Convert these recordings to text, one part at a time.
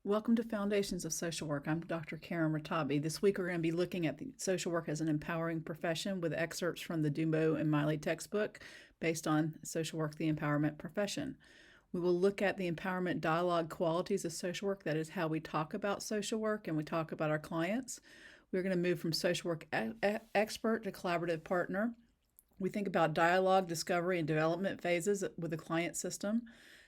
Welcome to Foundations of Social Work. I'm Dr. Karen Ratabi. This week we're going to be looking at the social work as an empowering profession with excerpts from the Dumbo and Miley textbook based on Social Work, the Empowerment Profession. We will look at the empowerment dialogue qualities of social work. That is how we talk about social work and we talk about our clients. We're going to move from social work expert to collaborative partner. We think about dialogue, discovery, and development phases with the client system.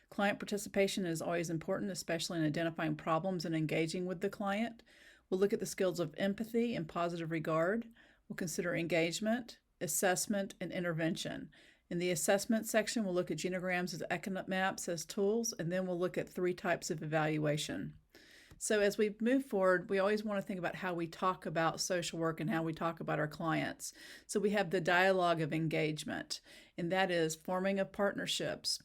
Client participation is always important, especially in identifying problems and engaging with the client. We'll look at the skills of empathy and positive regard. We'll consider engagement, assessment, and intervention. In the assessment section, we'll look at genograms as economic maps as tools, and then we'll look at 3 types of evaluation. So as we move forward, we always want to think about how we talk about social work and how we talk about our clients. So we have the dialogue of engagement, and that is forming of partnerships,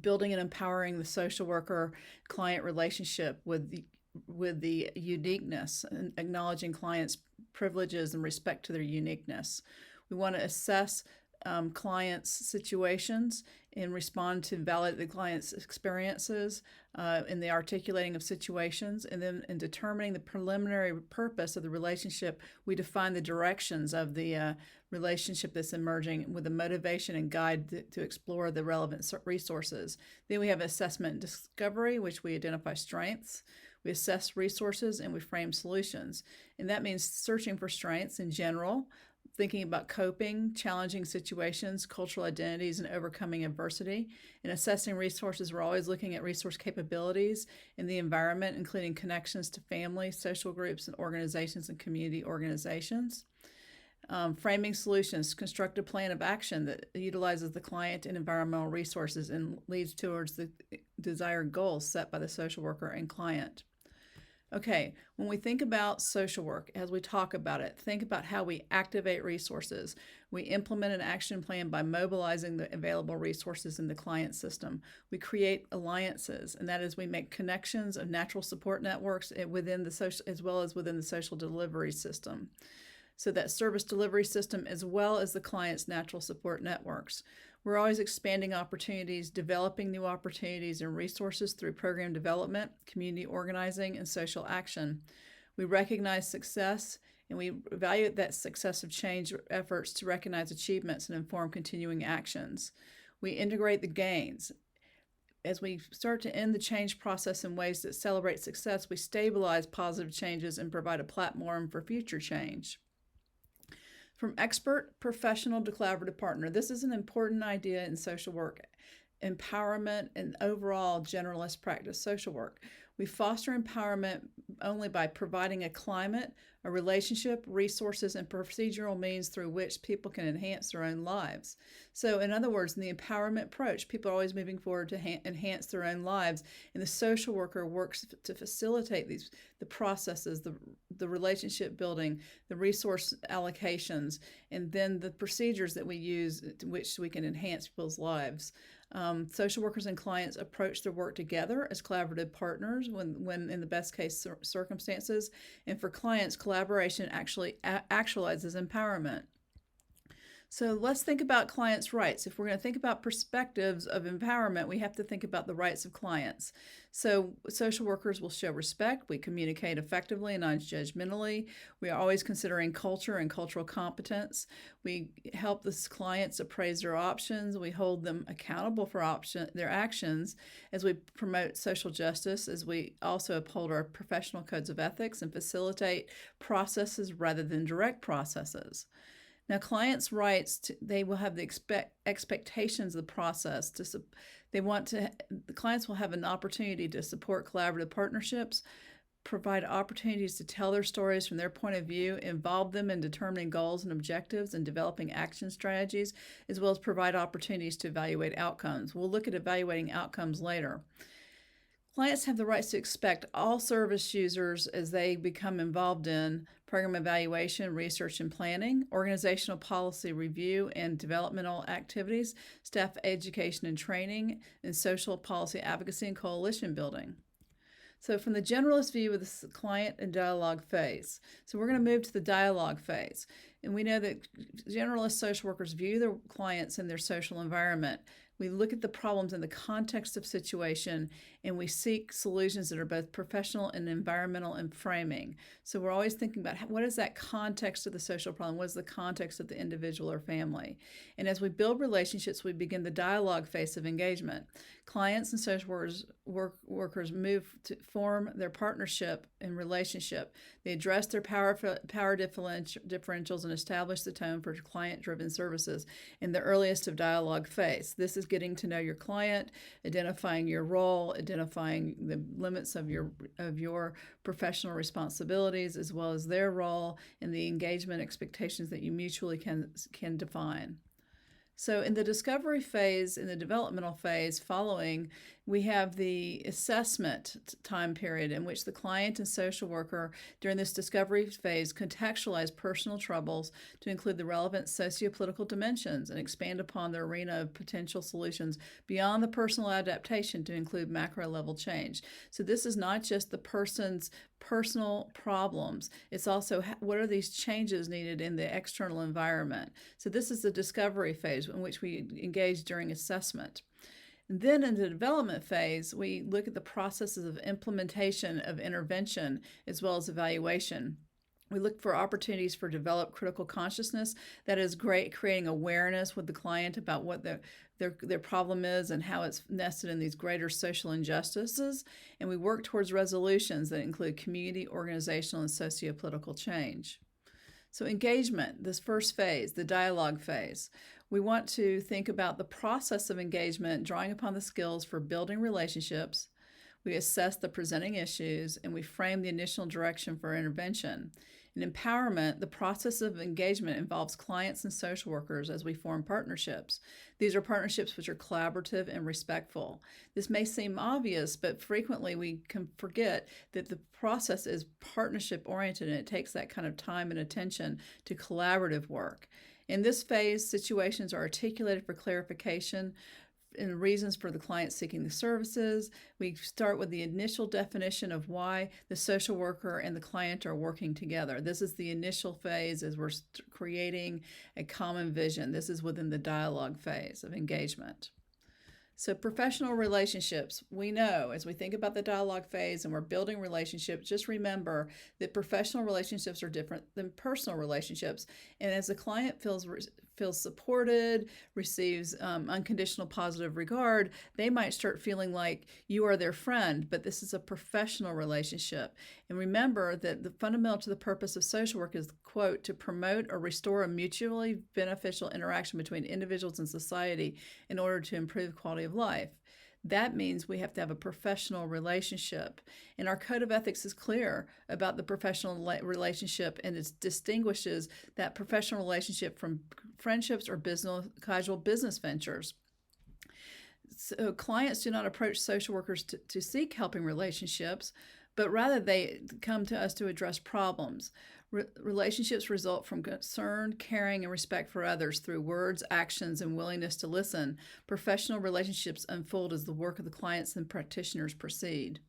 building and empowering the social worker client relationship with the uniqueness and acknowledging clients' privileges and respect to their uniqueness. We want to assess clients' situations and respond to validate the client's experiences in the articulating of situations, and then in determining the preliminary purpose of the relationship, we define the directions of the relationship that's emerging with a motivation and guide to explore the relevant resources. Then we have assessment and discovery, which we identify strengths. We assess resources and we frame solutions. And that means searching for strengths in general, thinking about coping, challenging situations, cultural identities, and overcoming adversity. In assessing resources, we're always looking at resource capabilities in the environment, including connections to family, social groups, and organizations and community organizations. Framing solutions, construct a plan of action that utilizes the client and environmental resources and leads towards the desired goals set by the social worker and client. Okay, when we think about social work, as we talk about it, think about how we activate resources. We implement an action plan by mobilizing the available resources in the client system. We create alliances, and that is we make connections of natural support networks within the social, as well as within the social delivery system. So that service delivery system as well as the client's natural support networks. We're always expanding opportunities, developing new opportunities and resources through program development, community organizing, and social action. We recognize success and we evaluate that success of change efforts to recognize achievements and inform continuing actions. We integrate the gains. As we start to end the change process in ways that celebrate success, we stabilize positive changes and provide a platform for future change. From expert, professional to collaborative partner. This is an important idea in social work, empowerment, and overall generalist practice social work. We foster empowerment only by providing a climate, a relationship, resources, and procedural means through which people can enhance their own lives. So in other words, in the empowerment approach, people are always moving forward to enhance their own lives, and the social worker works to facilitate the processes, the relationship building, the resource allocations, and then the procedures that we use to which we can enhance people's lives. Social workers and clients approach their work together as collaborative partners when in the best case circumstances. And for clients, collaboration actually actualizes empowerment. So let's think about clients' rights. If we're going to think about perspectives of empowerment, we have to think about the rights of clients. So social workers will show respect. We communicate effectively and non-judgmentally. We are always considering culture and cultural competence. We help the clients appraise their options. We hold them accountable for their actions as we promote social justice, as we also uphold our professional codes of ethics and facilitate processes rather than direct processes. Now, clients' rights, they will have the expectations of the process. The clients will have an opportunity to support collaborative partnerships, provide opportunities to tell their stories from their point of view, involve them in determining goals and objectives and developing action strategies, as well as provide opportunities to evaluate outcomes. We'll look at evaluating outcomes later. Clients have the rights to expect all service users as they become involved in program evaluation, research and planning, organizational policy review and developmental activities, staff education and training, and social policy advocacy and coalition building. So from the generalist view of the client and dialogue phase. So we're going to move to the dialogue phase. And we know that generalist social workers view their clients in their social environment. We look at the problems in the context of situation, and we seek solutions that are both professional and environmental in framing. So we're always thinking about what is that context of the social problem? What is the context of the individual or family? And as we build relationships, we begin the dialogue phase of engagement. Clients and social workers move to form their partnership and relationship. They address their power differentials and establish the tone for client-driven services in the earliest of dialogue phase. This is getting to know your client, identifying your role, identifying the limits of your professional responsibilities, as well as their role and the engagement expectations that you mutually can define. So in the discovery phase, in the developmental phase following, we have the assessment time period in which the client and social worker during this discovery phase contextualize personal troubles to include the relevant socio-political dimensions and expand upon the arena of potential solutions beyond the personal adaptation to include macro-level change. So this is not just the person's personal problems. It's also what are these changes needed in the external environment. So this is the discovery phase in which we engage during assessment. And then in the development phase, we look at the processes of implementation of intervention as well as evaluation. We look for opportunities for developed critical consciousness, that is creating awareness with the client about what their problem is and how it's nested in these greater social injustices. And we work towards resolutions that include community, organizational, and socio-political change. So engagement, this first phase, the dialogue phase. We want to think about the process of engagement, drawing upon the skills for building relationships. We assess the presenting issues, and we frame the initial direction for intervention. In empowerment, the process of engagement involves clients and social workers as we form partnerships. These are partnerships which are collaborative and respectful. This may seem obvious, but frequently we can forget that the process is partnership-oriented, and it takes that kind of time and attention to collaborative work. In this phase, situations are articulated for clarification and reasons for the client seeking the services. We start with the initial definition of why the social worker and the client are working together. This is the initial phase as we're creating a common vision. This is within the dialogue phase of engagement. So professional relationships, we know as we think about the dialogue phase and we're building relationships, just remember that professional relationships are different than personal relationships. And as the client feels supported, receives unconditional positive regard, they might start feeling like you are their friend, but this is a professional relationship. And remember that the fundamental to the purpose of social work is, quote, to promote or restore a mutually beneficial interaction between individuals and society in order to improve quality of life. That means we have to have a professional relationship. And our code of ethics is clear about the professional relationship, and it distinguishes that professional relationship from friendships or casual business ventures. So clients do not approach social workers to seek helping relationships, but rather they come to us to address problems. Relationships result from concern, caring, and respect for others through words, actions, and willingness to listen. Professional relationships unfold as the work of the clients and practitioners proceed.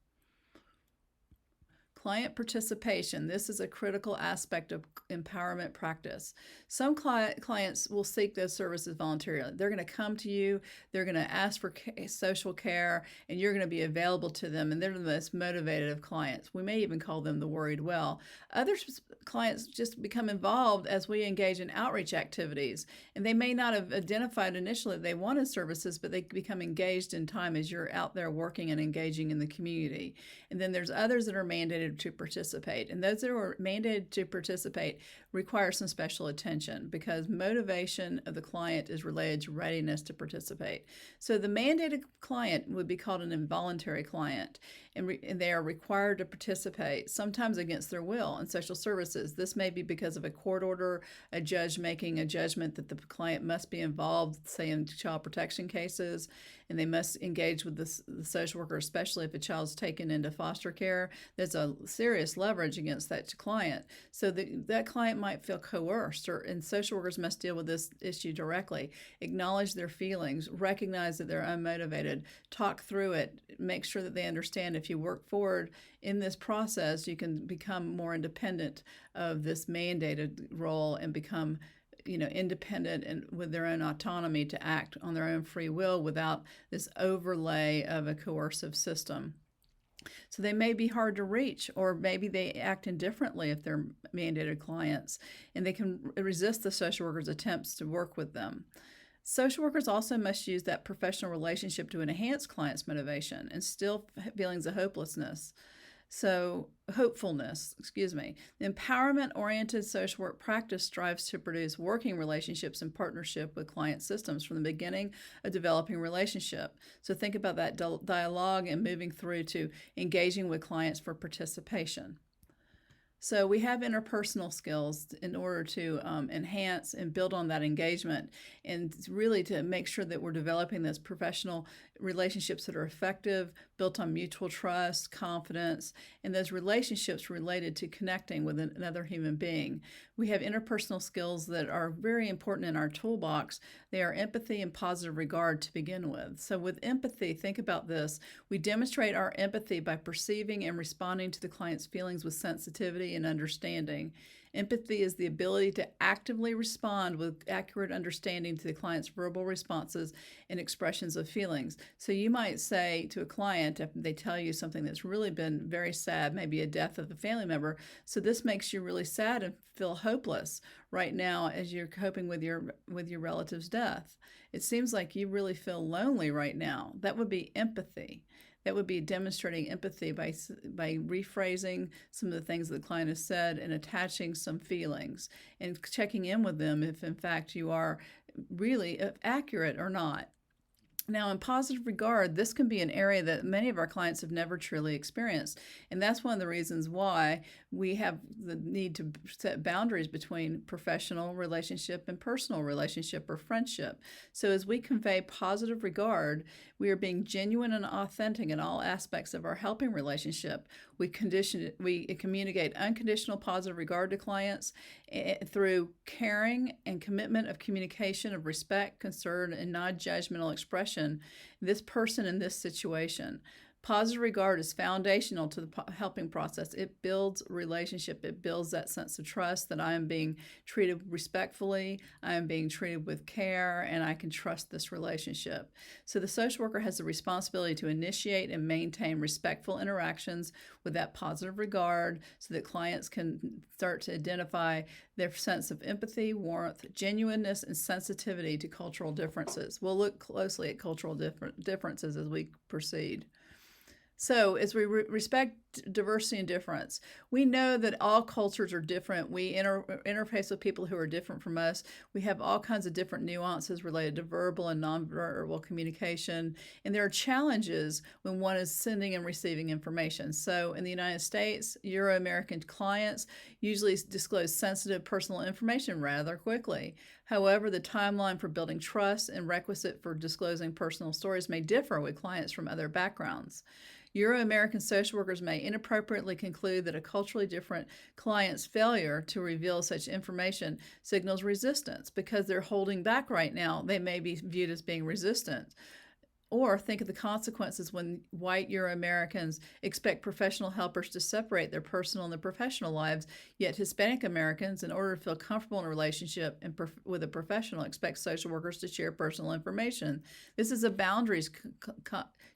Client participation. This is a critical aspect of empowerment practice. Some clients will seek those services voluntarily. They're going to come to you, they're going to ask for social care, and you're going to be available to them, and they're the most motivated of clients. We may even call them the worried well. Other clients just become involved as we engage in outreach activities, and they may not have identified initially that they wanted services, but they become engaged in time as you're out there working and engaging in the community. And then there's others that are mandated to participate, and those that are mandated to participate require some special attention because motivation of the client is related to readiness to participate. So the mandated client would be called an involuntary client, and they are required to participate, sometimes against their will, in social services. This may be because of a court order, a judge making a judgment that the client must be involved, say in child protection cases, and they must engage with the social worker, especially if a child's taken into foster care. There's a serious leverage against that client. So that client might feel coerced, and social workers must deal with this issue directly. Acknowledge their feelings, recognize that they're unmotivated, talk through it, make sure that they understand if you work forward in this process, you can become more independent of this mandated role and become independent and with their own autonomy to act on their own free will without this overlay of a coercive system. So they may be hard to reach, or maybe they act indifferently if they're mandated clients, and they can resist the social worker's attempts to work with them. Social workers also must use that professional relationship to enhance clients' motivation and still feelings of hopelessness. Hopefulness. The empowerment-oriented social work practice strives to produce working relationships in partnership with client systems from the beginning of developing a relationship. So think about that dialogue and moving through to engaging with clients for participation. So we have interpersonal skills in order to enhance and build on that engagement, and really to make sure that we're developing those professional relationships that are effective, built on mutual trust, confidence, and those relationships related to connecting with another human being. We have interpersonal skills that are very important in our toolbox. They are empathy and positive regard to begin with. So with empathy, think about this. We demonstrate our empathy by perceiving and responding to the client's feelings with sensitivity and understanding. Empathy is the ability to actively respond with accurate understanding to the client's verbal responses and expressions of feelings. So you might say to a client, if they tell you something that's really been very sad, maybe a death of a family member, so this makes you really sad and feel hopeless right now as you're coping with your relative's death. It seems like you really feel lonely right now. That would be empathy. That would be demonstrating empathy by rephrasing some of the things that the client has said and attaching some feelings and checking in with them if in fact you are really accurate or not. Now, in positive regard, this can be an area that many of our clients have never truly experienced. And that's one of the reasons why we have the need to set boundaries between professional relationship and personal relationship or friendship. So as we convey positive regard, we are being genuine and authentic in all aspects of our helping relationship. We communicate unconditional positive regard to clients through caring and commitment of communication of respect, concern, and non-judgmental expression. This person in this situation. Positive regard is foundational to the helping process. It builds relationship. It builds that sense of trust that I am being treated respectfully, I am being treated with care, and I can trust this relationship. So the social worker has the responsibility to initiate and maintain respectful interactions with that positive regard so that clients can start to identify their sense of empathy, warmth, genuineness, and sensitivity to cultural differences. We'll look closely at cultural differences as we proceed. So as we respect diversity and difference, we know that all cultures are different. We interface with people who are different from us. We have all kinds of different nuances related to verbal and nonverbal communication. And there are challenges when one is sending and receiving information. So in the United States, Euro-American clients usually disclose sensitive personal information rather quickly. However, the timeline for building trust and requisite for disclosing personal stories may differ with clients from other backgrounds. Euro-American social workers may inappropriately conclude that a culturally different client's failure to reveal such information signals resistance because they're holding back right now. They may be viewed as being resistant. Or think of the consequences when white Euro-Americans expect professional helpers to separate their personal and their professional lives, yet Hispanic Americans, in order to feel comfortable in a relationship with a professional, expect social workers to share personal information. This is a boundaries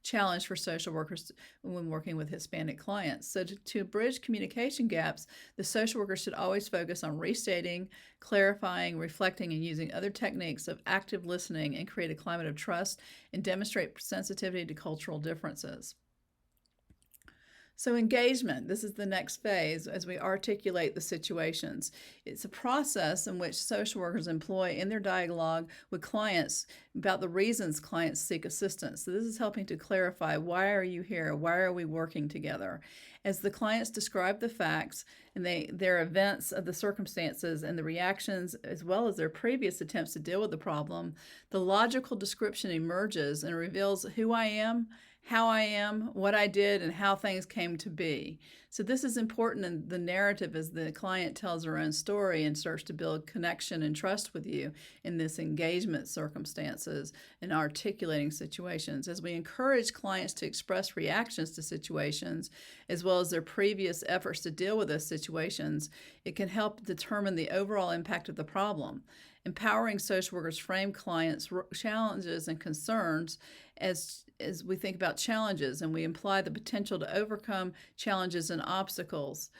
challenge for social workers when working with Hispanic clients. So to bridge communication gaps, the social worker should always focus on restating, clarifying, reflecting, and using other techniques of active listening and create a climate of trust and demonstrate sensitivity to cultural differences. So engagement, this is the next phase as we articulate the situations. It's a process in which social workers employ in their dialogue with clients about the reasons clients seek assistance. So this is helping to clarify, why are you here? Why are we working together? As the clients describe the facts and their events of the circumstances and the reactions, as well as their previous attempts to deal with the problem, the logical description emerges and reveals who I am, how I am, what I did, and how things came to be. So this is important in the narrative as the client tells their own story and starts to build connection and trust with you in this engagement circumstances and articulating situations. As we encourage clients to express reactions to situations, as well as their previous efforts to deal with those situations, it can help determine the overall impact of the problem. Empowering social workers frame clients' challenges and concerns as we think about challenges, and we imply the potential to overcome challenges and obstacles.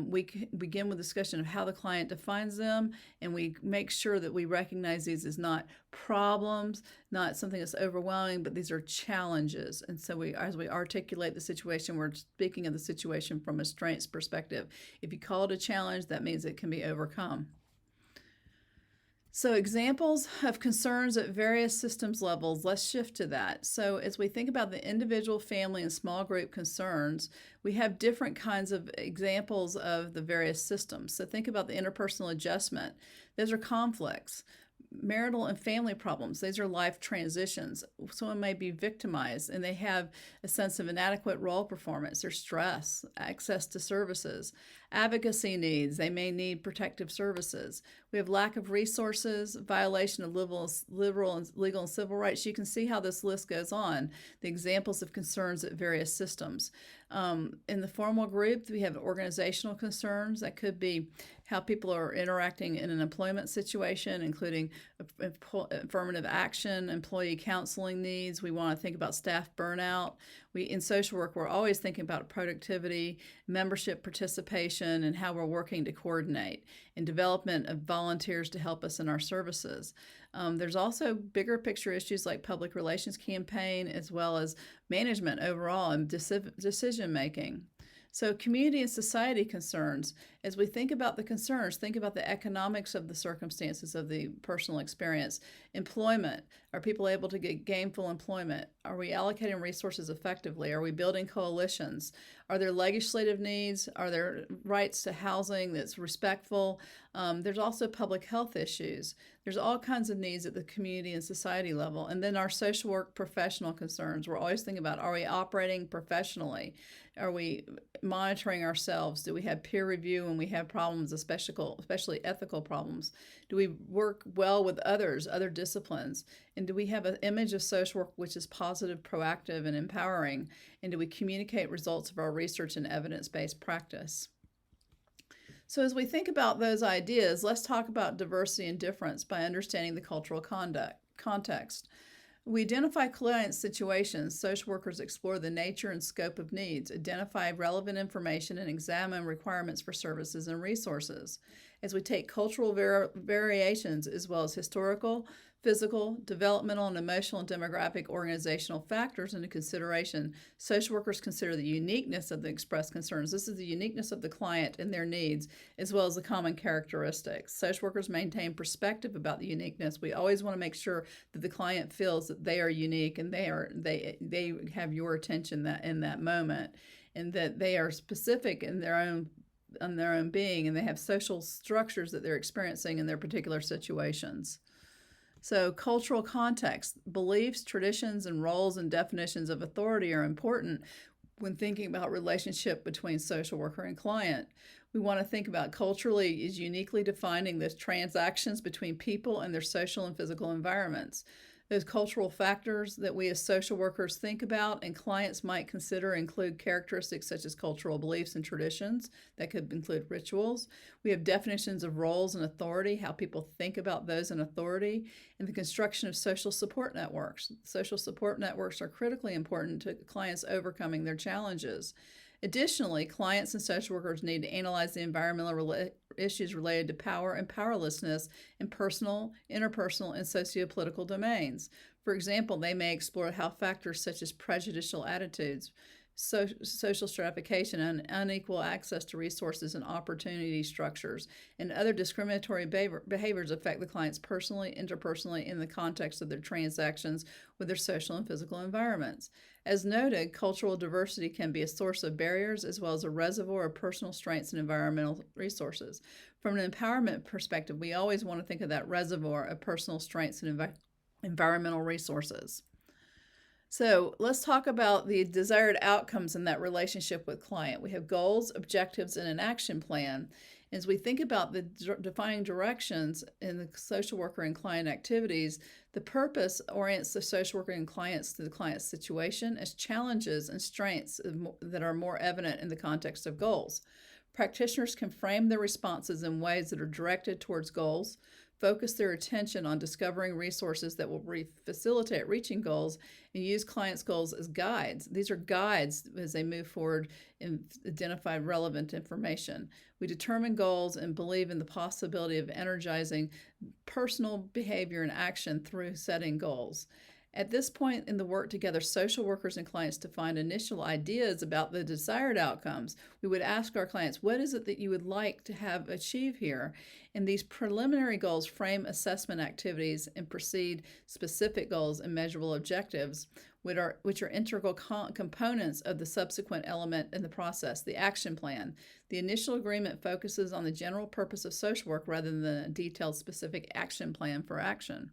We begin with discussion of how the client defines them, and we make sure that we recognize these as not problems, not something that's overwhelming, but these are challenges. And so as we articulate the situation, we're speaking of the situation from a strengths perspective. If you call it a challenge, that means it can be overcome. So examples of concerns at various systems levels, let's shift to that. So as we think about the individual, family, and small group concerns, we have different kinds of examples of the various systems. So think about the interpersonal adjustment. Those are conflicts. Marital and family problems, these are life transitions. Someone may be victimized and they have a sense of inadequate role performance or stress, access to services. Advocacy needs, they may need protective services. We have lack of resources, violation of legal and civil rights. You can see how this list goes on, the examples of concerns at various systems. In the formal group, we have organizational concerns. That could be how people are interacting in an employment situation, including affirmative action, employee counseling needs. We want to think about staff burnout. In social work, we're always thinking about productivity, membership participation, and how we're working to coordinate, and development of volunteers to help us in our services. There's also bigger picture issues like public relations campaign, as well as management overall and decision making. So community and society concerns. As we think about the concerns, think about the economics of the circumstances of the personal experience. Employment. Are people able to get gainful employment? Are we allocating resources effectively? Are we building coalitions? Are there legislative needs? Are there rights to housing that's respectful? There's also public health issues. There's all kinds of needs at the community and society level. And then our social work professional concerns. We're always thinking about, are we operating professionally? Are we monitoring ourselves? Do we have peer review when we have problems, especially ethical problems? Do we work well with others, other disciplines? And do we have an image of social work which is positive, proactive, and empowering? And do we communicate results of our research and evidence-based practice? So as we think about those ideas, let's talk about diversity and difference by understanding the cultural context. We identify client situations. Social workers explore the nature and scope of needs, identify relevant information, and examine requirements for services and resources. As we take cultural variations as well as historical, physical, developmental, and emotional and demographic organizational factors into consideration, social workers consider the uniqueness of the expressed concerns. This is the uniqueness of the client and their needs, as well as the common characteristics. Social workers maintain perspective about the uniqueness. We always want to make sure that the client feels that they are unique and they have your attention in that moment, and that they are specific in their own being, and they have social structures that they're experiencing in their particular situations. So cultural context, beliefs, traditions, and roles and definitions of authority are important when thinking about relationship between social worker and client. We want to think about culturally is uniquely defining the transactions between people and their social and physical environments. Those cultural factors that we as social workers think about and clients might consider include characteristics such as cultural beliefs and traditions. That could include rituals. We have definitions of roles and authority, how people think about those in authority, and the construction of social support networks. Social support networks are critically important to clients overcoming their challenges. Additionally, clients and social workers need to analyze the environmental issues related to power and powerlessness in personal, interpersonal, and sociopolitical domains. For example, they may explore how factors such as prejudicial attitudes, social stratification, and unequal access to resources and opportunity structures, and other discriminatory behaviors affect the clients personally, interpersonally, in the context of their transactions with their social and physical environments. As noted, cultural diversity can be a source of barriers as well as a reservoir of personal strengths and environmental resources. From an empowerment perspective, we always want to think of that reservoir of personal strengths and environmental resources. So let's talk about the desired outcomes in that relationship with client. We have goals, objectives, and an action plan. As we think about the defining directions in the social worker and client activities, the purpose orients the social worker and clients to the client's situation as challenges and strengths that are more evident in the context of goals. Practitioners can frame their responses in ways that are directed towards goals. focus their attention on discovering resources that will facilitate reaching goals, and use clients' goals as guides. These are guides as they move forward and identify relevant information. We determine goals and believe in the possibility of energizing personal behavior and action through setting goals. At this point in the work together, social workers and clients define initial ideas about the desired outcomes. We would ask our clients, what is it that you would like to have achieve here? And these preliminary goals frame assessment activities and precede specific goals and measurable objectives, which are integral components of the subsequent element in the process, the action plan. The initial agreement focuses on the general purpose of social work rather than a detailed specific action plan for action.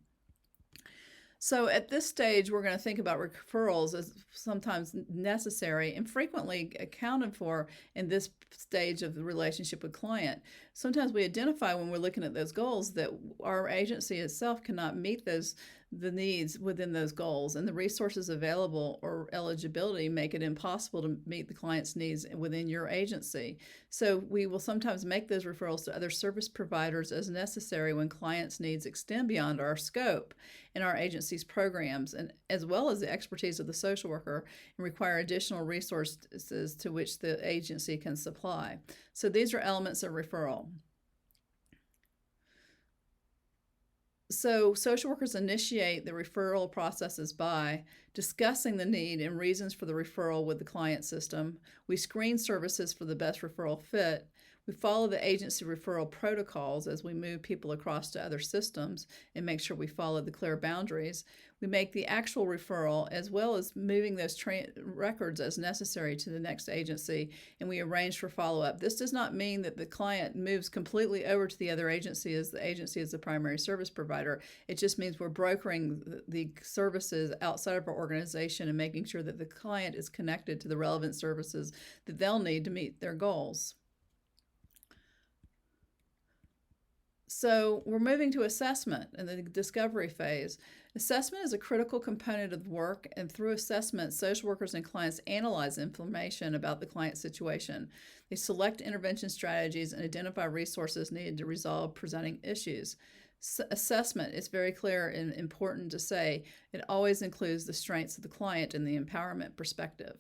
So at this stage, we're going to think about referrals as sometimes necessary and frequently accounted for in this stage of the relationship with client. Sometimes we identify when we're looking at those goals that our agency itself cannot meet the needs within those goals, and the resources available or eligibility make it impossible to meet the client's needs within your agency. So we will sometimes make those referrals to other service providers as necessary when clients' needs extend beyond our scope in our agency's programs, and as well as the expertise of the social worker, and require additional resources to which the agency can supply. So these are elements of referral. So social workers initiate the referral processes by discussing the need and reasons for the referral with the client system. We screen services for the best referral fit. We follow the agency referral protocols as we move people across to other systems and make sure we follow the clear boundaries. We make the actual referral as well as moving those records as necessary to the next agency, and we arrange for follow-up. This does not mean that the client moves completely over to the other agency as the agency is the primary service provider. It just means we're brokering the services outside of our organization and making sure that the client is connected to the relevant services that they'll need to meet their goals. So we're moving to assessment in the discovery phase. Assessment is a critical component of the work, and through assessment, social workers and clients analyze information about the client situation. They select intervention strategies and identify resources needed to resolve presenting issues. Assessment is very clear and important to say. It always includes the strengths of the client and the empowerment perspective.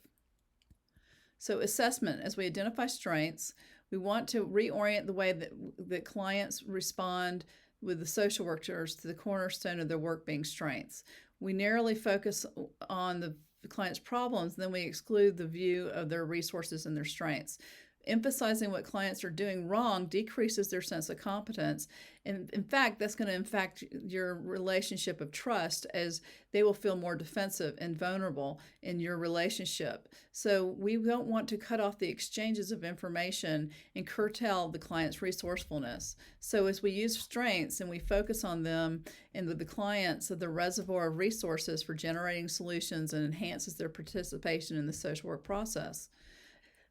So assessment, as we identify strengths, we want to reorient the way that clients respond with the social workers to the cornerstone of their work being strengths. We narrowly focus on the client's problems, then we exclude the view of their resources and their strengths. Emphasizing what clients are doing wrong decreases their sense of competence. And in fact, that's going to impact your relationship of trust, as they will feel more defensive and vulnerable in your relationship. So we don't want to cut off the exchanges of information and curtail the client's resourcefulness. So as we use strengths and we focus on them and the clients of the reservoir of resources for generating solutions, and enhances their participation in the social work process.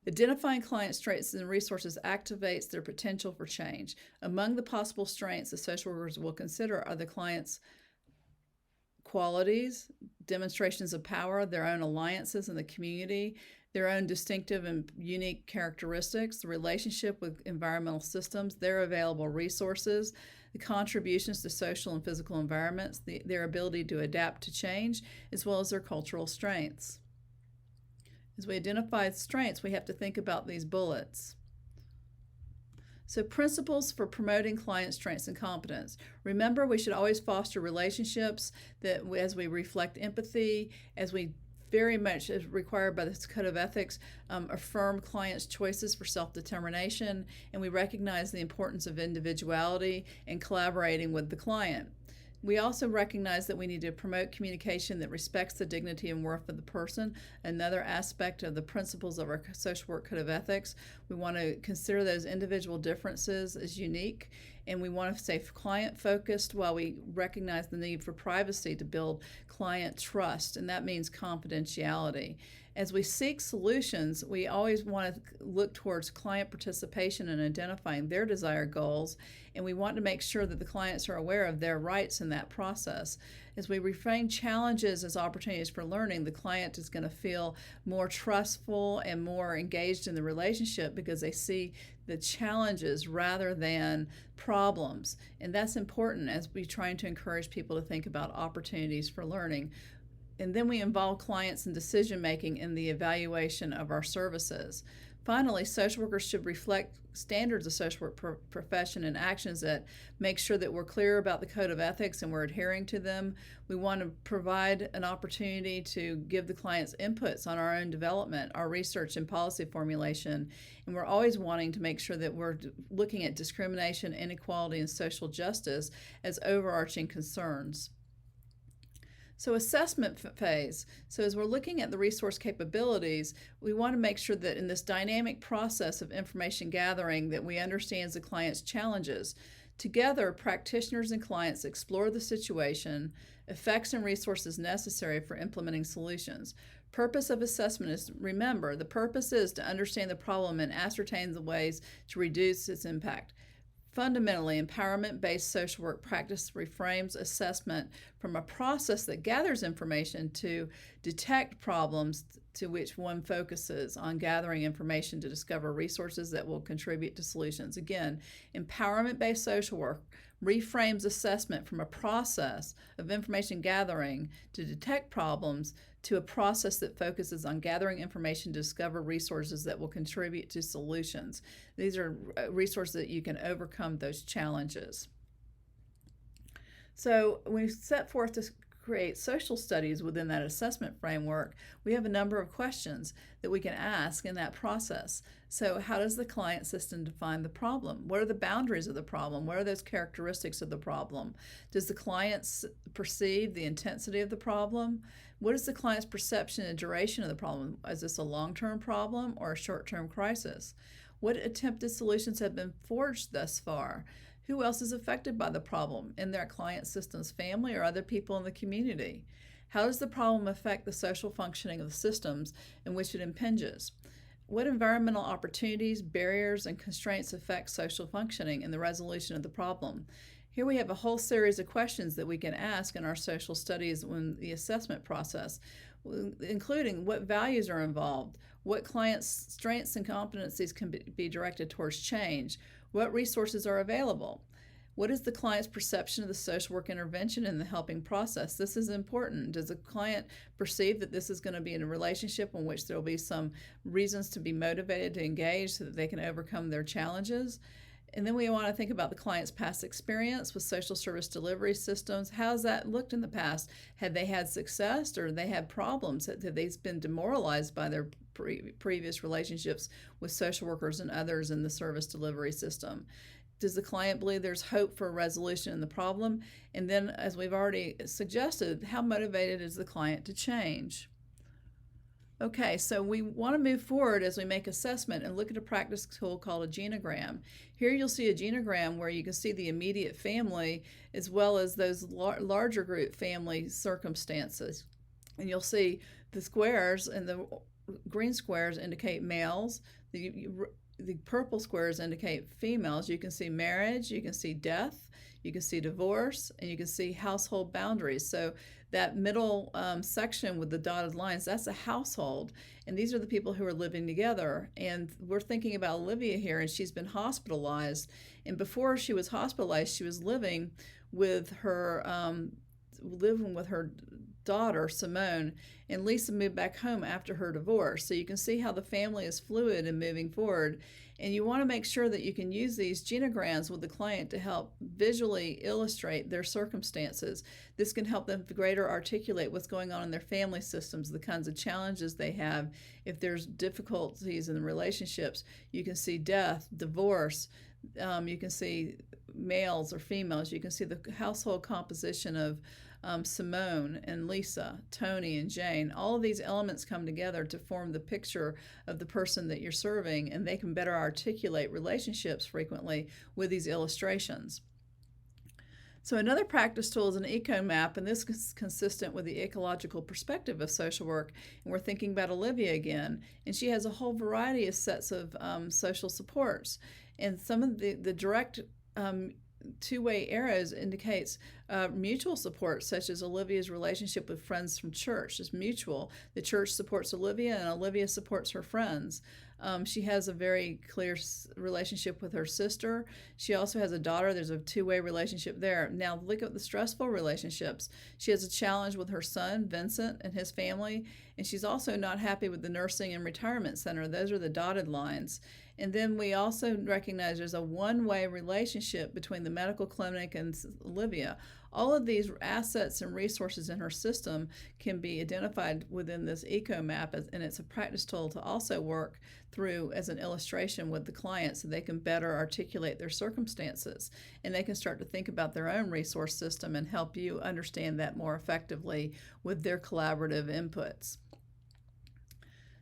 Identifying client strengths and resources activates their potential for change. Among the possible strengths the social workers will consider are the client's qualities, demonstrations of power, their own alliances in the community, their own distinctive and unique characteristics, the relationship with environmental systems, their available resources, the contributions to social and physical environments, their ability to adapt to change, as well as their cultural strengths. As we identify strengths, we have to think about these bullets. So principles for promoting client strengths and competence. Remember, we should always foster relationships that, as we reflect empathy, as we very much, as required by this code of ethics, affirm clients' choices for self-determination, and we recognize the importance of individuality and collaborating with the client. We also recognize that we need to promote communication that respects the dignity and worth of the person, another aspect of the principles of our social work code of ethics. We want to consider those individual differences as unique, and we want to stay client-focused while we recognize the need for privacy to build client trust, and that means confidentiality. As we seek solutions, we always want to look towards client participation in identifying their desired goals, and we want to make sure that the clients are aware of their rights in that process. As we reframe challenges as opportunities for learning, the client is going to feel more trustful and more engaged in the relationship because they see the challenges rather than problems. And that's important as we try to encourage people to think about opportunities for learning. And then we involve clients in decision making in the evaluation of our services. Finally, social workers should reflect standards of social work profession and actions that make sure that we're clear about the code of ethics and we're adhering to them. We want to provide an opportunity to give the clients inputs on our own development, our research and policy formulation, and we're always wanting to make sure that we're looking at discrimination, inequality, and social justice as overarching concerns. So assessment phase. So as we're looking at the resource capabilities, we want to make sure that in this dynamic process of information gathering that we understand the client's challenges. Together, practitioners and clients explore the situation, effects and resources necessary for implementing solutions. Purpose of assessment is, remember, the purpose is to understand the problem and ascertain the ways to reduce its impact. Fundamentally, empowerment-based social work practice reframes assessment from a process that gathers information to detect problems, to which one focuses on gathering information to discover resources that will contribute to solutions. Again, empowerment-based social work reframes assessment from a process of information gathering to detect problems to a process that focuses on gathering information to discover resources that will contribute to solutions. These are resources that you can overcome those challenges. So when we set forth to create social studies within that assessment framework, we have a number of questions that we can ask in that process. So how does the client system define the problem? What are the boundaries of the problem? What are those characteristics of the problem? Does the client perceive the intensity of the problem? What is the client's perception and duration of the problem? Is this a long-term problem or a short-term crisis? What attempted solutions have been forged thus far? Who else is affected by the problem in their client system's family or other people in the community? How does the problem affect the social functioning of the systems in which it impinges? What environmental opportunities, barriers, and constraints affect social functioning and the resolution of the problem? Here we have a whole series of questions that we can ask in our social studies in the assessment process, including what values are involved, what clients' strengths and competencies can be directed towards change, what resources are available, what is the client's perception of the social work intervention in the helping process? This is important. Does the client perceive that this is going to be in a relationship in which there will be some reasons to be motivated to engage so that they can overcome their challenges? And then we want to think about the client's past experience with social service delivery systems. How's that looked in the past? Had they had success or they had problems? Had they been demoralized by their previous relationships with social workers and others in the service delivery system? Does the client believe there's hope for a resolution in the problem? And then, as we've already suggested, how motivated is the client to change? Okay, so we want to move forward as we make assessment and look at a practice tool called a genogram. Here you'll see a genogram where you can see the immediate family as well as those larger group family circumstances. And you'll see the squares, and the green squares indicate males, the purple squares indicate females. You can see marriage, you can see death, you can see divorce, and you can see household boundaries. So that middle section with the dotted lines, that's a household. And these are the people who are living together. And we're thinking about Olivia here, and she's been hospitalized. And before she was hospitalized, she was living with her daughter, Simone, and Lisa moved back home after her divorce. So you can see how the family is fluid and moving forward. And you want to make sure that you can use these genograms with the client to help visually illustrate their circumstances. This can help them to greater articulate what's going on in their family systems, the kinds of challenges they have. If there's difficulties in the relationships, you can see death, divorce, you can see males or females, you can see the household composition of Simone and Lisa, Tony and Jane. All of these elements come together to form the picture of the person that you're serving, and they can better articulate relationships frequently with these illustrations. So another practice tool is an eco map, and this is consistent with the ecological perspective of social work. And we're thinking about Olivia again, and she has a whole variety of sets of social supports. And some of the direct two-way arrows indicates mutual support, such as Olivia's relationship with friends from church is mutual. The church supports Olivia, and Olivia supports her friends. She has a very clear relationship with her sister. She also has a daughter. There's a two-way relationship there. Now look at the stressful relationships. She has a challenge with her son, Vincent, and his family, and she's also not happy with the nursing and retirement center. Those are the dotted lines. And then we also recognize there's a one-way relationship between the medical clinic and Olivia. All of these assets and resources in her system can be identified within this eco map, and it's a practice tool to also work through as an illustration with the client so they can better articulate their circumstances, and they can start to think about their own resource system and help you understand that more effectively with their collaborative inputs.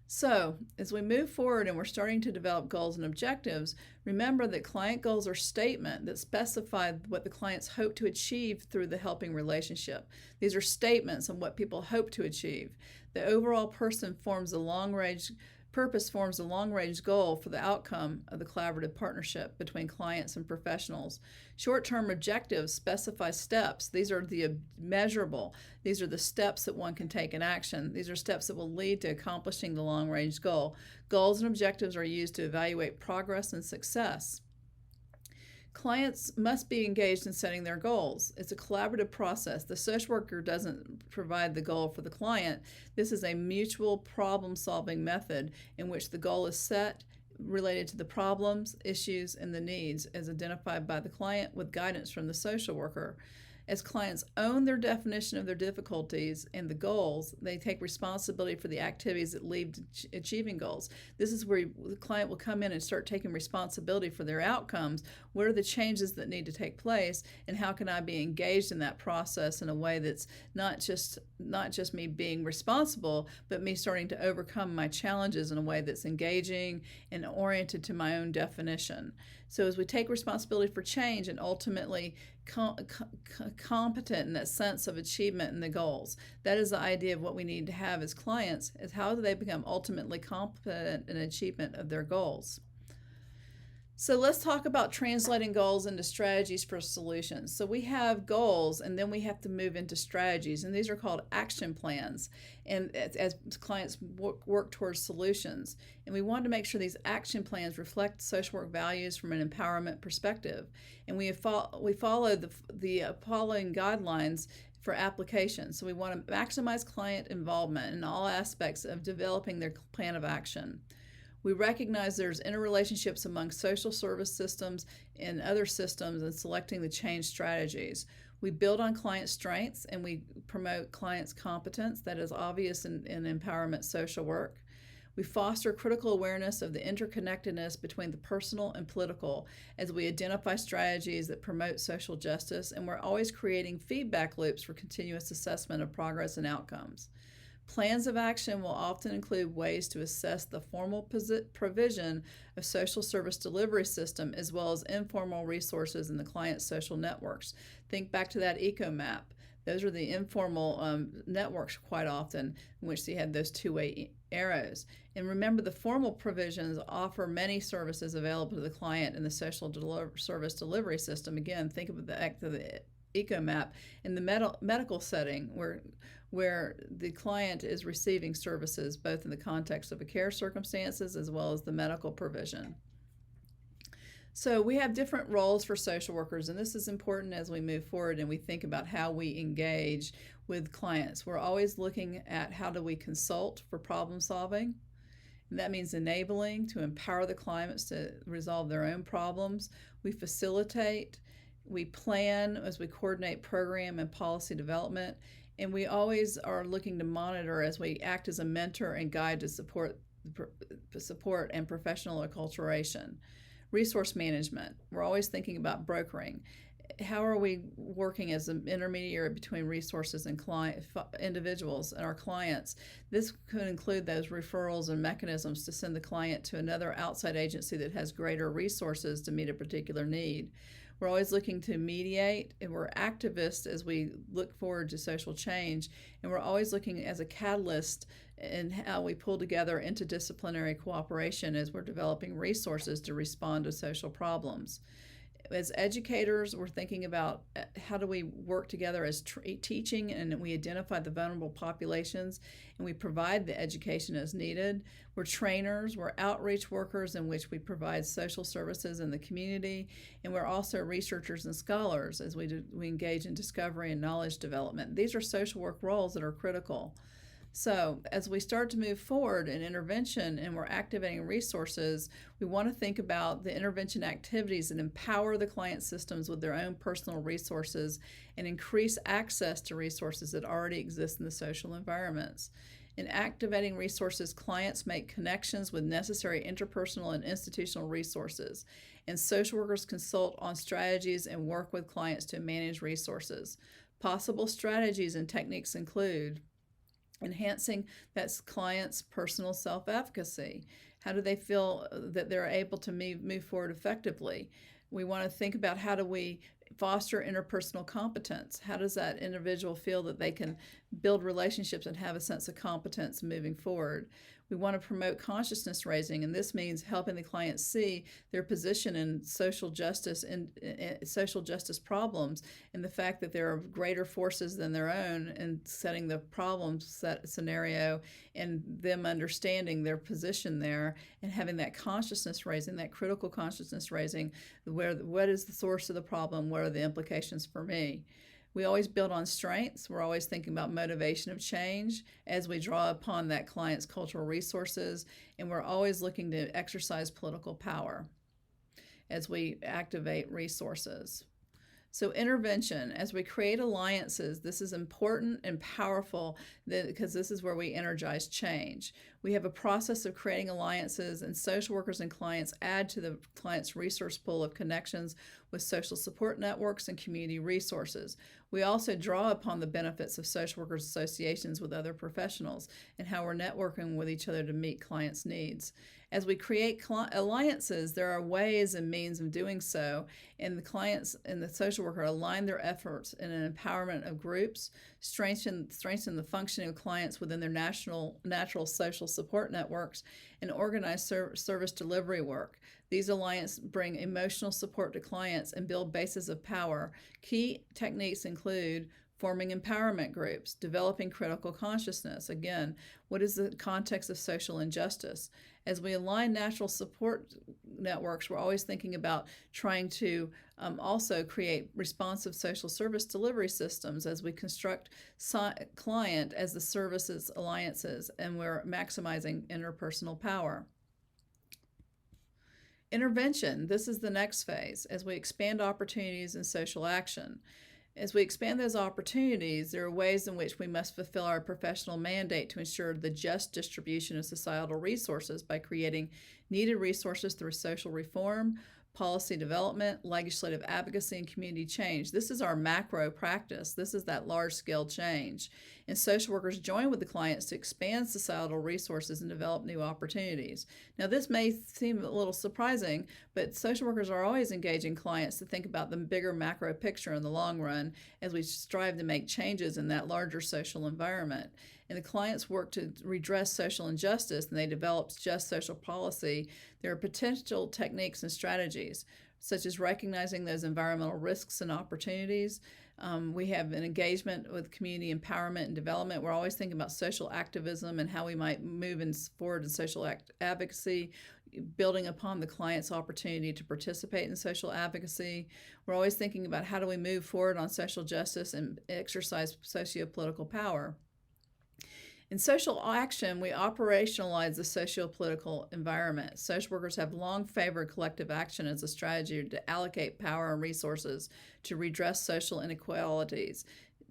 So, as we move forward and we're starting to develop goals and objectives, remember that client goals are statements that specify what the clients hope to achieve through the helping relationship. These are statements on what people hope to achieve. The overall purpose forms a long-range goal for the outcome of the collaborative partnership between clients and professionals. Short-term objectives specify steps. These are the measurable. These are the steps that one can take in action. These are steps that will lead to accomplishing the long-range goal. Goals and objectives are used to evaluate progress and success. Clients must be engaged in setting their goals. It's a collaborative process. The social worker doesn't provide the goal for the client. This is a mutual problem-solving method in which the goal is set related to the problems, issues, and the needs as identified by the client with guidance from the social worker. As clients own their definition of their difficulties and the goals, they take responsibility for the activities that lead to achieving goals. This is where the client will come in and start taking responsibility for their outcomes. What are the changes that need to take place, and how can I be engaged in that process in a way that's not just me being responsible, but me starting to overcome my challenges in a way that's engaging and oriented to my own definition. So as we take responsibility for change and ultimately competent in that sense of achievement in the goals, that is the idea of what we need to have as clients, is how do they become ultimately competent in achievement of their goals. So let's talk about translating goals into strategies for solutions. So we have goals, and then we have to move into strategies, and these are called action plans, and as clients work towards solutions. And we want to make sure these action plans reflect social work values from an empowerment perspective. And we follow the following guidelines for application. So we want to maximize client involvement in all aspects of developing their plan of action. We recognize there's interrelationships among social service systems and other systems in selecting the change strategies. We build on client strengths and we promote clients' competence. That is obvious in empowerment social work. We foster critical awareness of the interconnectedness between the personal and political as we identify strategies that promote social justice, and we're always creating feedback loops for continuous assessment of progress and outcomes. Plans of action will often include ways to assess the formal provision of social service delivery system as well as informal resources in the client's social networks. Think back to that eco map. Those are the informal networks quite often in which they had those two-way arrows. And remember, the formal provisions offer many services available to the client in the social service delivery system. Again, think of the eco map in the medical setting where the client is receiving services both in the context of a care circumstances as well as the medical provision. So we have different roles for social workers, and this is important as we move forward and we think about how we engage with clients. We're always looking at how do we consult for problem solving. And that means enabling to empower the clients to resolve their own problems. We facilitate, we plan as we coordinate program and policy development, and we always are looking to monitor as we act as a mentor and guide to support and professional acculturation. Resource management, we're always thinking about brokering. How are we working as an intermediary between resources and individuals and our clients? This could include those referrals and mechanisms to send the client to another outside agency that has greater resources to meet a particular need. We're always looking to mediate, and we're activists as we look forward to social change, and we're always looking as a catalyst in how we pull together interdisciplinary cooperation as we're developing resources to respond to social problems. As educators, we're thinking about how do we work together as teaching, and we identify the vulnerable populations and we provide the education as needed. We're trainers, we're outreach workers in which we provide social services in the community, and we're also researchers and scholars as we engage in discovery and knowledge development. These are social work roles that are critical. So as we start to move forward in intervention and we're activating resources, we want to think about the intervention activities that empower the client systems with their own personal resources and increase access to resources that already exist in the social environments. In activating resources, clients make connections with necessary interpersonal and institutional resources, and social workers consult on strategies and work with clients to manage resources. Possible strategies and techniques include enhancing that client's personal self-efficacy. How do they feel that they're able to move forward effectively? We want to think about how do we foster interpersonal competence. How does that individual feel that they can build relationships and have a sense of competence moving forward? We want to promote consciousness raising, and this means helping the client see their position in social justice and social justice problems, and the fact that there are greater forces than their own, and setting the problem set scenario and them understanding their position there and having that consciousness raising, that critical consciousness raising, what is the source of the problem, what are the implications for me. We always build on strengths. We're always thinking about motivation of change as we draw upon that client's cultural resources, and we're always looking to exercise political power as we activate resources. So intervention, as we create alliances, this is important and powerful because this is where we energize change. We have a process of creating alliances, and social workers and clients add to the client's resource pool of connections with social support networks and community resources. We also draw upon the benefits of social workers associations with other professionals and how we're networking with each other to meet clients' needs. As we create alliances, there are ways and means of doing so, and the clients and the social worker align their efforts in an empowerment of groups, strengthen the functioning of clients within their natural social support networks, and organize service delivery work. These alliances bring emotional support to clients and build bases of power. Key techniques include forming empowerment groups, developing critical consciousness. Again, what is the context of social injustice? As we align natural support networks, we're always thinking about trying to also create responsive social service delivery systems as we construct client as the services alliances, and we're maximizing interpersonal power. Intervention, this is the next phase as we expand opportunities in social action. As we expand those opportunities, there are ways in which we must fulfill our professional mandate to ensure the just distribution of societal resources by creating needed resources through social reform, policy development, legislative advocacy, and community change. This is our macro practice. This is that large-scale change. And social workers join with the clients to expand societal resources and develop new opportunities. Now, this may seem a little surprising, but social workers are always engaging clients to think about the bigger macro picture in the long run as we strive to make changes in that larger social environment. And the clients work to redress social injustice, and they develop just social policy. There are potential techniques and strategies, such as recognizing those environmental risks and opportunities. We have an engagement with community empowerment and development. We're always thinking about social activism and how we might move forward in social advocacy, building upon the client's opportunity to participate in social advocacy. We're always thinking about how do we move forward on social justice and exercise socio-political power. In social action, we operationalize the socio-political environment. Social workers have long favored collective action as a strategy to allocate power and resources to redress social inequalities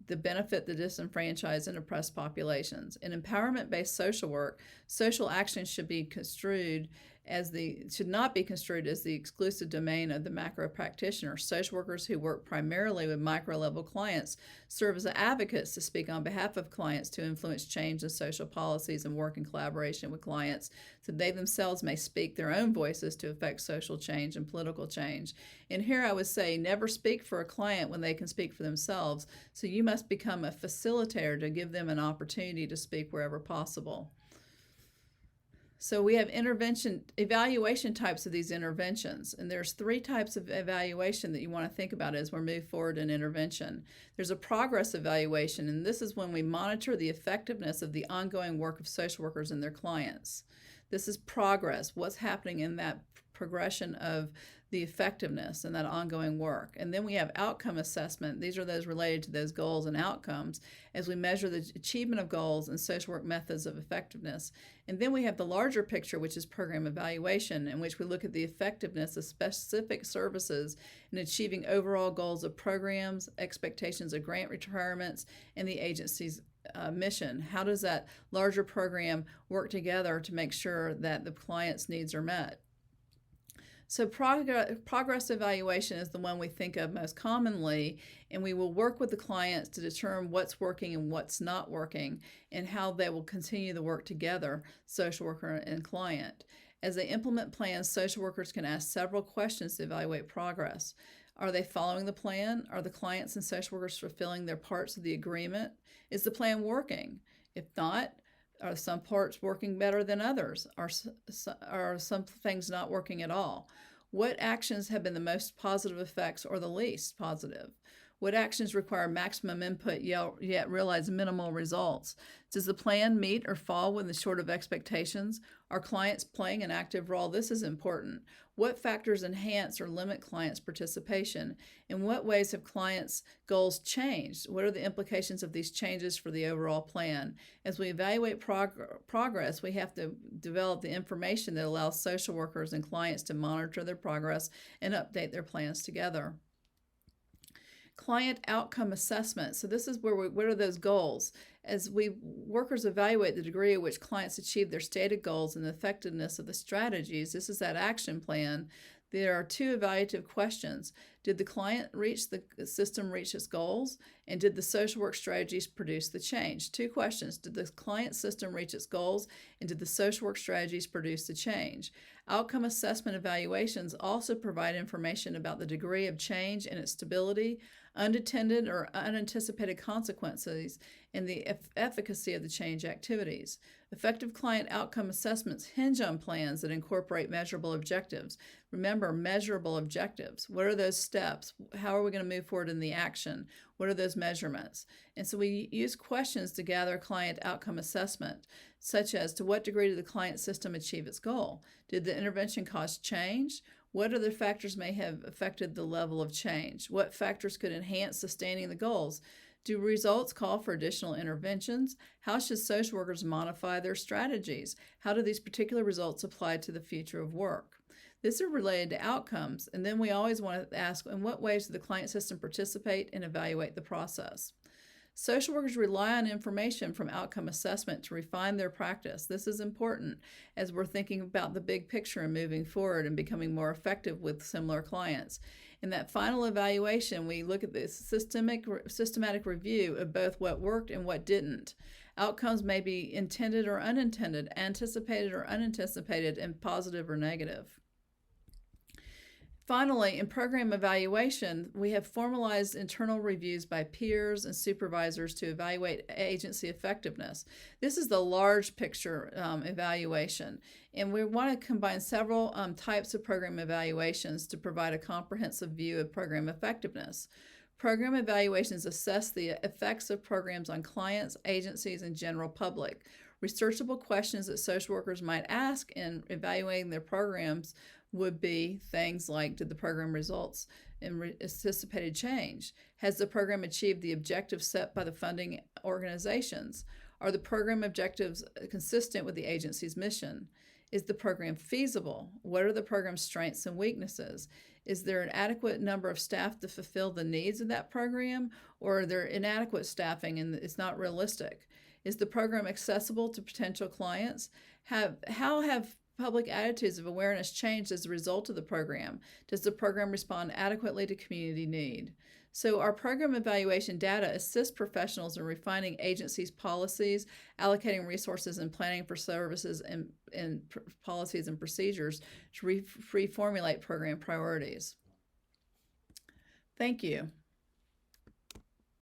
that benefit the disenfranchised and oppressed populations. In empowerment-based social work, social action should be construed should not be construed as the exclusive domain of the macro practitioner. Social workers who work primarily with micro-level clients serve as advocates to speak on behalf of clients to influence change in social policies and work in collaboration with clients so they themselves may speak their own voices to affect social change and political change. And here I would say never speak for a client when they can speak for themselves, so you must become a facilitator to give them an opportunity to speak wherever possible. So we have evaluation types of these interventions, and there's 3 types of evaluation that you want to think about as we move forward in intervention. There's a progress evaluation, and this is when we monitor the effectiveness of the ongoing work of social workers and their clients. This is progress, what's happening in that progression of the effectiveness and that ongoing work. And then we have outcome assessment. These are those related to those goals and outcomes as we measure the achievement of goals and social work methods of effectiveness. And then we have the larger picture, which is program evaluation, in which we look at the effectiveness of specific services in achieving overall goals of programs, expectations of grant requirements, and the agency's mission. How does that larger program work together to make sure that the client's needs are met? So progress evaluation is the one we think of most commonly, and we will work with the clients to determine what's working and what's not working and how they will continue the work together, social worker and client. As they implement plans, social workers can ask several questions to evaluate progress. Are they following the plan? Are the clients and social workers fulfilling their parts of the agreement? Is the plan working? If not, are some parts working better than others? Are some things not working at all? What actions have been the most positive effects or the least positive? What actions require maximum input yet realize minimal results? Does the plan meet or fall within short of expectations? Are clients playing an active role? This is important. What factors enhance or limit clients' participation? In what ways have clients' goals changed? What are the implications of these changes for the overall plan? As we evaluate progress, we have to develop the information that allows social workers and clients to monitor their progress and update their plans together. Client outcome assessment. So this is where what are those goals? As workers evaluate the degree at which clients achieve their stated goals and the effectiveness of the strategies, this is that action plan. There are 2 evaluative questions. Did the system reach its goals? And did the social work strategies produce the change? 2 questions. Did the client system reach its goals? And did the social work strategies produce the change? Outcome assessment evaluations also provide information about the degree of change and its stability, unintended or unanticipated consequences, and the efficacy of the change activities. Effective client outcome assessments hinge on plans that incorporate measurable objectives. Remember, measurable objectives. What are those steps? How are we going to move forward in the action? What are those measurements? And so we use questions to gather a client outcome assessment, such as to what degree did the client system achieve its goal? Did the intervention cause change? What other factors may have affected the level of change? What factors could enhance sustaining the goals? Do results call for additional interventions? How should social workers modify their strategies? How do these particular results apply to the future of work? This is related to outcomes, and then we always want to ask, in what ways did the client system participate and evaluate the process? Social workers rely on information from outcome assessment to refine their practice. This is important as we're thinking about the big picture and moving forward and becoming more effective with similar clients. In that final evaluation, we look at this systematic review of both what worked and what didn't. Outcomes may be intended or unintended, anticipated or unanticipated, and positive or negative. Finally, in program evaluation, we have formalized internal reviews by peers and supervisors to evaluate agency effectiveness. This is the large picture evaluation, and we want to combine several types of program evaluations to provide a comprehensive view of program effectiveness. Program evaluations assess the effects of programs on clients, agencies, and general public. Researchable questions that social workers might ask in evaluating their programs would be things like, did the program results in anticipated change? Has the program achieved the objectives set by the funding organizations? Are the program objectives consistent with the agency's mission? Is the program feasible? What are the program's strengths and weaknesses? Is there an adequate number of staff to fulfill the needs of that program, or are there inadequate staffing and it's not realistic? Is the program accessible to potential clients? How have public attitudes of awareness changed as a result of the program? Does the program respond adequately to community need? So our program evaluation data assists professionals in refining agencies' policies, allocating resources, and planning for services and policies and procedures to reformulate program priorities. Thank you.